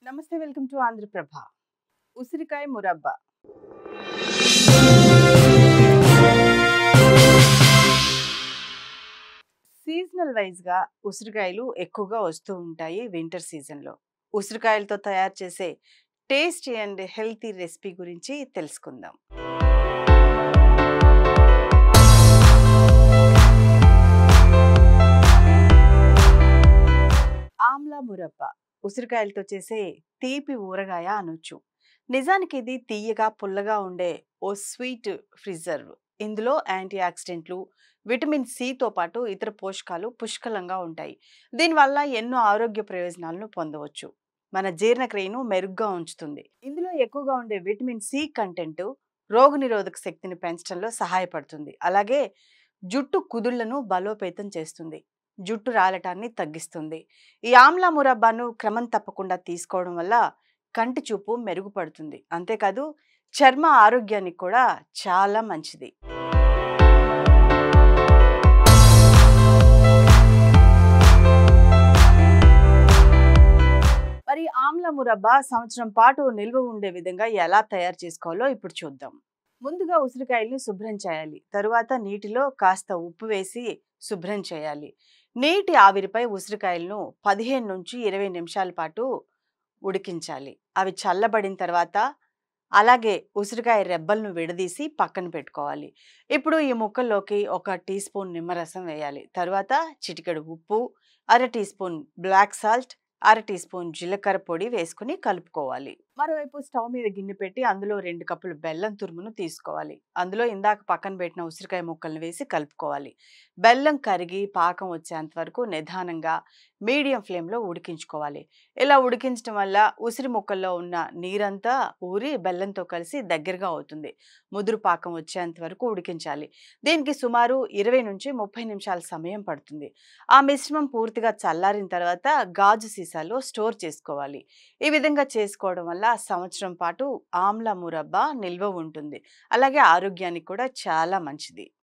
నమస్తే, welcome to Andhraprabha. ఉసిరికాయ murabba. Seasonal వైజ్గా ఉసిరికాయలు ఎక్కువగా వస్తూ ఉంటాయి వింటర్ సీజన్లో. ఉసిరికాయలతో తయారు చేసే టేస్టీ అండ్ హెల్తీ రెసిపీ గురించి తెలుసుకుందాం. ఆమ్లా మురబ్బా ఉసిరికాయలతో చేసే తీపి ఊరగాయ అనొచ్చు. నిజానికి ఇది తీయగా పుల్లగా ఉండే ఓ స్వీట్ ప్రిజర్వ్. ఇందులో యాంటీ ఆక్సిడెంట్లు, విటమిన్ సితో పాటు ఇతర పోషకాలు పుష్కలంగా ఉంటాయి. దీనివల్ల ఎన్నో ఆరోగ్య ప్రయోజనాలను పొందవచ్చు. మన జీర్ణక్రియను మెరుగ్గా ఉంచుతుంది. ఇందులో ఎక్కువగా ఉండే విటమిన్ సి కంటెంట్ రోగనిరోధక శక్తిని పెంచడంలో సహాయపడుతుంది. అలాగే జుట్టు కుదుళ్లను బలోపేతం చేస్తుంది, జుట్టు రాలటాన్ని తగ్గిస్తుంది. ఈ ఆమ్లా మురబ్బాను క్రమం తప్పకుండా తీసుకోవడం వల్ల కంటి చూపు మెరుగుపడుతుంది. అంతేకాదు చర్మ ఆరోగ్యానికి కూడా చాలా మంచిది. మరి ఆమ్లా మురబ్బా సంవత్సరం పాటు నిల్వ ఉండే విధంగా ఎలా తయారు చేసుకోవాలో ఇప్పుడు చూద్దాం. ముందుగా ఉసిరికాయల్ని శుభ్రం చేయాలి. తరువాత నీటిలో కాస్త ఉప్పు వేసి శుభ్రం చేయాలి. నీటి ఆవిరిపై ఉసిరికాయలను 15 నుంచి 20 నిమిషాల పాటు ఉడికించాలి. అవి చల్లబడిన తర్వాత అలాగే ఉసిరికాయ రెబ్బలను విడదీసి పక్కన పెట్టుకోవాలి. ఇప్పుడు ఈ ముక్కల్లోకి 1 టీ స్పూన్ నిమ్మరసం వేయాలి. తర్వాత చిటికెడు ఉప్పు, అర టీ స్పూన్ బ్లాక్ సాల్ట్, అర టీ స్పూన్ జీలకర్ర పొడి వేసుకుని కలుపుకోవాలి. మరోవైపు స్టవ్ మీద గిన్నె పెట్టి అందులో 2 కప్పులు బెల్లం తురుమును తీసుకోవాలి. అందులో ఇందాక పక్కన పెట్టిన ఉసిరికాయ ముక్కలను వేసి కలుపుకోవాలి. బెల్లం కరిగి పాకం వచ్చేంత వరకు నిదానంగా మీడియం ఫ్లేమ్లో ఉడికించుకోవాలి. ఇలా ఉడికించడం వల్ల ఉసిరి ముక్కల్లో ఉన్న నీరంతా ఊరి బెల్లంతో కలిసి దగ్గరగా అవుతుంది. ముదురు పాకం వచ్చేంత వరకు ఉడికించాలి. దీనికి సుమారు 20 నుంచి 30 నిమిషాల సమయం పడుతుంది. ఆ మిశ్రమం పూర్తిగా చల్లారిన తర్వాత గాజు సీసాలో స్టోర్ చేసుకోవాలి. ఈ విధంగా చేసుకోవడం వల్ల సంవత్సరం పాటు ఆమ్లా మురబ్బా నిల్వ ఉంటుంది. అలాగే ఆరోగ్యానికి కూడా చాలా మంచిది.